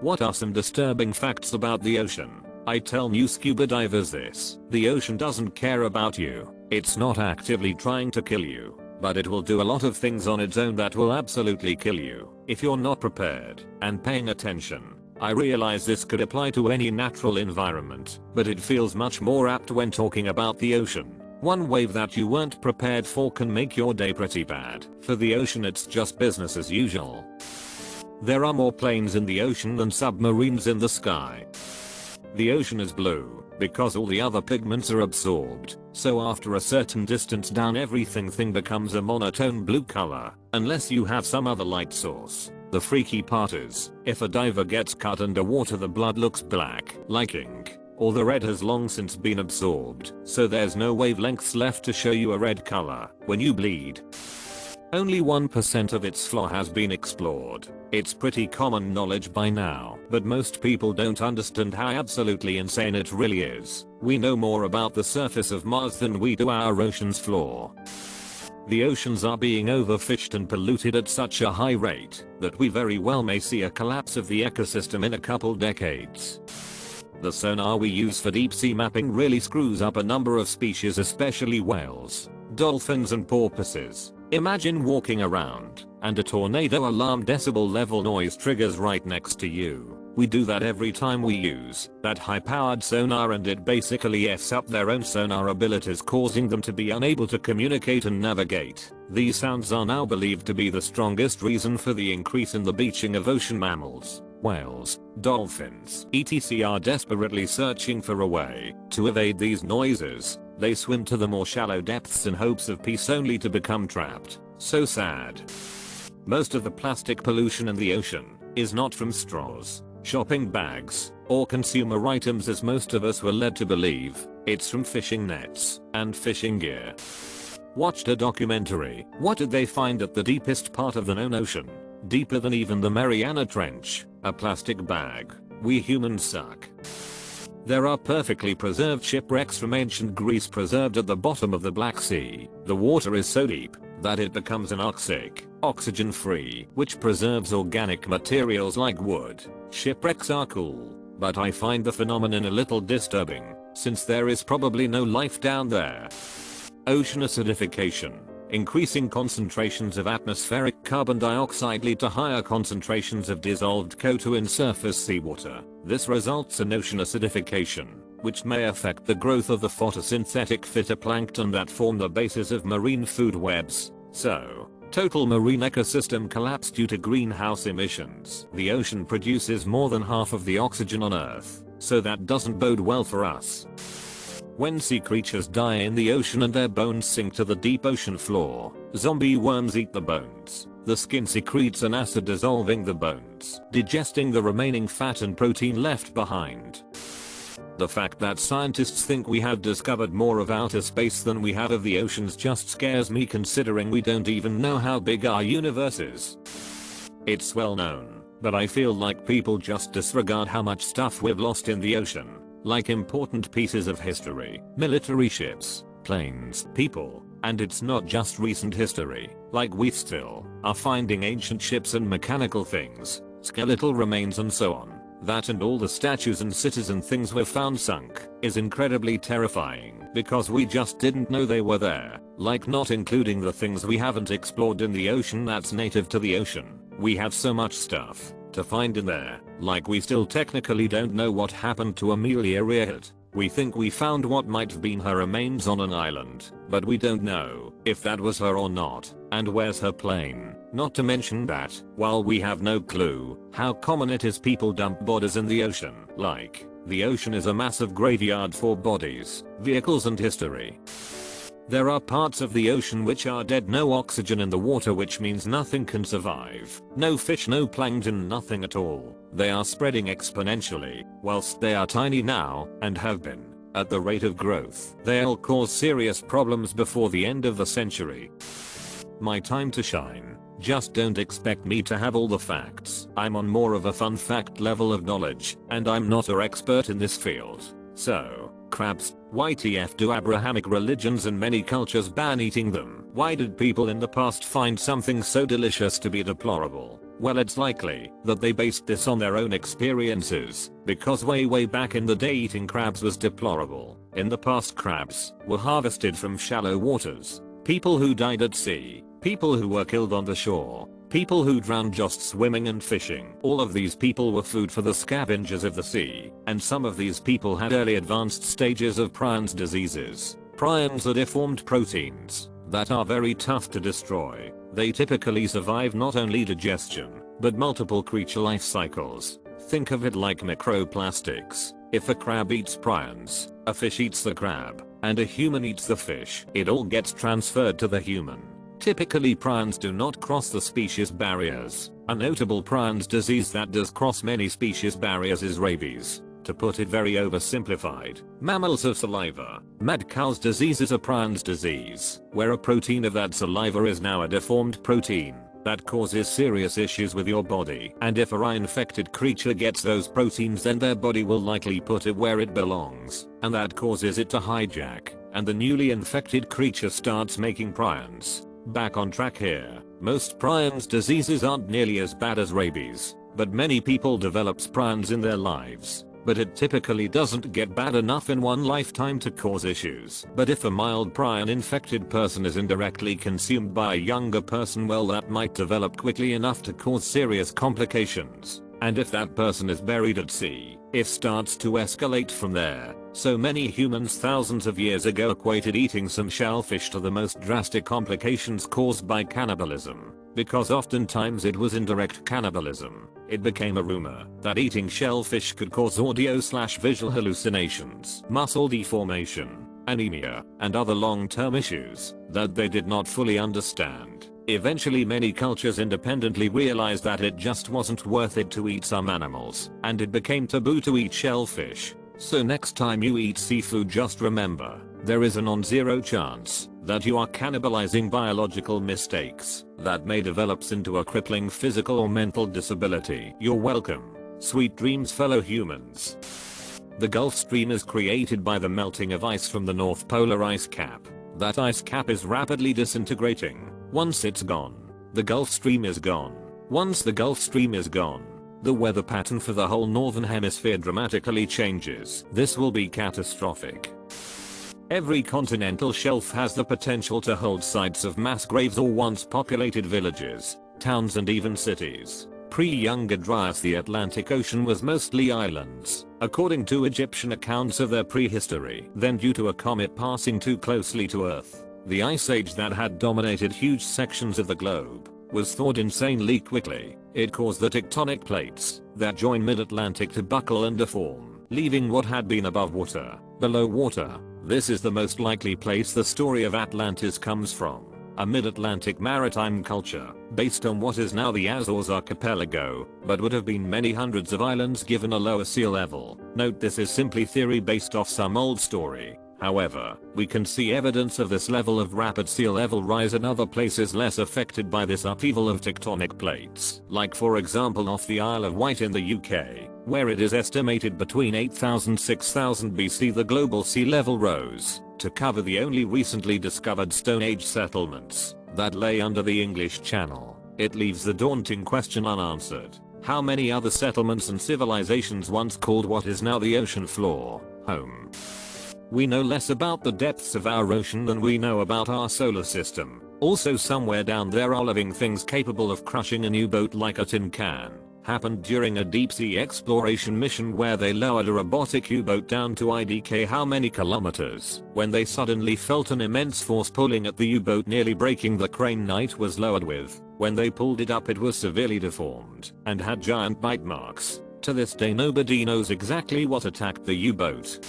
What are some disturbing facts about the ocean? I tell new scuba divers this: the ocean doesn't care about you. It's not actively trying to kill you, but it will do a lot of things on its own that will absolutely kill you if you're not prepared and paying attention. I realize this could apply to any natural environment, but it feels much more apt when talking about the ocean. One wave that you weren't prepared for can make your day pretty bad. For the ocean, it's just business as usual. There are more planes in the ocean than submarines in the sky. The ocean is blue because all the other pigments are absorbed, so after a certain distance down everything becomes a monotone blue color, unless you have some other light source. The freaky part is, if a diver gets cut underwater, the blood looks black, like ink, or the red has long since been absorbed, so there's no wavelengths left to show you a red color when you bleed. Only 1% of its floor has been explored. It's pretty common knowledge by now, but most people don't understand how absolutely insane it really is. We know more about the surface of Mars than we do our ocean's floor. The oceans are being overfished and polluted at such a high rate that we very well may see a collapse of the ecosystem in a couple decades. The sonar we use for deep sea mapping really screws up a number of species, especially whales, dolphins and porpoises. Imagine walking around and a tornado alarm decibel level noise triggers right next to you. We do that every time we use that high-powered sonar, and it basically f's up their own sonar abilities, causing them to be unable to communicate and navigate. These sounds are now believed to be the strongest reason for the increase in the bleaching of ocean mammals. Whales, dolphins, etc. are desperately searching for a way to evade these noises. They swim to the more shallow depths in hopes of peace, only to become trapped. So sad. Most of the plastic pollution in the ocean is not from straws, shopping bags, or consumer items as most of us were led to believe. It's from fishing nets and fishing gear. Watched a documentary. What did they find at the deepest part of the known ocean? Deeper than even the Mariana Trench. A plastic bag. We humans suck. There are perfectly preserved shipwrecks from ancient Greece preserved at the bottom of the Black Sea. The water is so deep that it becomes anoxic, oxygen-free, which preserves organic materials like wood. Shipwrecks are cool, but I find the phenomenon a little disturbing, since there is probably no life down there. Ocean acidification. Increasing concentrations of atmospheric carbon dioxide lead to higher concentrations of dissolved CO2 in surface seawater. This results in ocean acidification, which may affect the growth of the photosynthetic phytoplankton that form the basis of marine food webs. So, total marine ecosystem collapse due to greenhouse emissions. The ocean produces more than half of the oxygen on Earth, so that doesn't bode well for us. When sea creatures die in the ocean and their bones sink to the deep ocean floor, zombie worms eat the bones. The skin secretes an acid dissolving the bones, digesting the remaining fat and protein left behind. The fact that scientists think we have discovered more of outer space than we have of the oceans just scares me, considering we don't even know how big our universe is. It's well known, but I feel like people just disregard how much stuff we've lost in the ocean. Like important pieces of history, military ships, planes, people, and it's not just recent history, like we still are finding ancient ships and mechanical things, skeletal remains and so on. That and all the statues and cities and things we've found sunk is incredibly terrifying because we just didn't know they were there, like not including the things we haven't explored in the ocean that's native to the ocean. We have so much stuff to find in there, like we still technically don't know what happened to Amelia Earhart. We think we found what might have been her remains on an island, but we don't know if that was her or not, and where's her plane. Not to mention that, while we have no clue how common it is people dump bodies in the ocean, like, the ocean is a massive graveyard for bodies, vehicles and history. There are parts of the ocean which are dead, no oxygen in the water, which means nothing can survive. No fish, no plankton, nothing at all. They are spreading exponentially, whilst they are tiny now, and have been, at the rate of growth. They'll cause serious problems before the end of the century. My time to shine. Just don't expect me to have all the facts. I'm on more of a fun fact level of knowledge, and I'm not an expert in this field. So, crabs, YTF do Abrahamic religions and many cultures ban eating them? Why did people in the past find something so delicious to be deplorable? Well, it's likely that they based this on their own experiences, because way back in the day eating crabs was deplorable. In the past, crabs were harvested from shallow waters. People who died at sea, people who were killed on the shore, people who drowned just swimming and fishing. All of these people were food for the scavengers of the sea, and some of these people had early advanced stages of prions diseases. Prions are deformed proteins that are very tough to destroy. They typically survive not only digestion, but multiple creature life cycles. Think of it like microplastics. If a crab eats prions, a fish eats the crab, and a human eats the fish, it all gets transferred to the human. Typically, prions do not cross the species barriers. A notable prions disease that does cross many species barriers is rabies. To put it very oversimplified, mammals have saliva. Mad cow's disease is a prions disease, where a protein of that saliva is now a deformed protein that causes serious issues with your body. And if a infected creature gets those proteins, then their body will likely put it where it belongs, and that causes it to hijack, and the newly infected creature starts making prions. Back on track here. Most prions diseases aren't nearly as bad as rabies, but many people develop prions in their lives. But it typically doesn't get bad enough in one lifetime to cause issues. But if a mild prion infected person is indirectly consumed by a younger person, well, that might develop quickly enough to cause serious complications. And if that person is buried at sea, it starts to escalate from there. So many humans thousands of years ago equated eating some shellfish to the most drastic complications caused by cannibalism. Because oftentimes it was indirect cannibalism, it became a rumor that eating shellfish could cause audio/visual hallucinations, muscle deformation, anemia, and other long-term issues that they did not fully understand. Eventually, many cultures independently realized that it just wasn't worth it to eat some animals, and it became taboo to eat shellfish. So next time you eat seafood, just remember, there is a non-zero chance that you are cannibalizing biological mistakes that may develop into a crippling physical or mental disability. You're welcome. Sweet dreams, fellow humans. The Gulf Stream is created by the melting of ice from the North Polar ice cap. That ice cap is rapidly disintegrating. Once it's gone, the Gulf Stream is gone. Once the Gulf Stream is gone, the weather pattern for the whole northern hemisphere dramatically changes. This will be catastrophic. Every continental shelf has the potential to hold sites of mass graves or once populated villages, towns, and even cities. Pre-Younger Dryas, the Atlantic Ocean was mostly islands, according to Egyptian accounts of their prehistory. Then, due to a comet passing too closely to Earth, the ice age that had dominated huge sections of the globe was thawed insanely quickly. It caused the tectonic plates that join mid-Atlantic to buckle and deform, leaving what had been above water below water. This is the most likely place the story of Atlantis comes from. A mid-Atlantic maritime culture, based on what is now the Azores archipelago, but would have been many hundreds of islands given a lower sea level. Note, this is simply theory based off some old story. However, we can see evidence of this level of rapid sea level rise in other places less affected by this upheaval of tectonic plates, like for example off the Isle of Wight in the UK, where it is estimated between 8000 6000 BC the global sea level rose to cover the only recently discovered Stone Age settlements that lay under the English Channel. It leaves the daunting question unanswered: how many other settlements and civilizations once called what is now the ocean floor home? We know less about the depths of our ocean than we know about our solar system. Also, somewhere down there are living things capable of crushing an U-boat like a tin can. Happened during a deep sea exploration mission where they lowered a robotic U-boat down to IDK how many kilometers, when they suddenly felt an immense force pulling at the U-boat, nearly breaking the crane Knight was lowered with. When they pulled it up, it was severely deformed and had giant bite marks. To this day, nobody knows exactly what attacked the U-boat.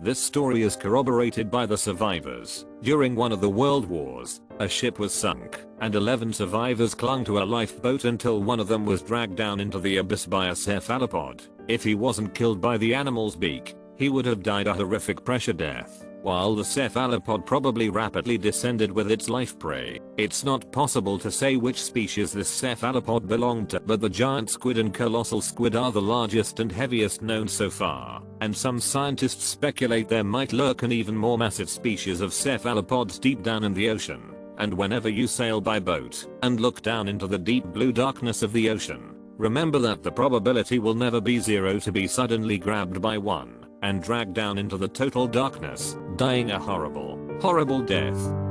This story is corroborated by the survivors. During one of the world wars, a ship was sunk, and 11 survivors clung to a lifeboat until one of them was dragged down into the abyss by a cephalopod. If he wasn't killed by the animal's beak, he would have died a horrific pressure death, while the cephalopod probably rapidly descended with its life prey. It's not possible to say which species this cephalopod belonged to, but the giant squid and colossal squid are the largest and heaviest known so far, and some scientists speculate there might lurk an even more massive species of cephalopods deep down in the ocean. And whenever you sail by boat and look down into the deep blue darkness of the ocean, remember that the probability will never be 0 to be suddenly grabbed by one and dragged down into the total darkness, dying a horrible, horrible death.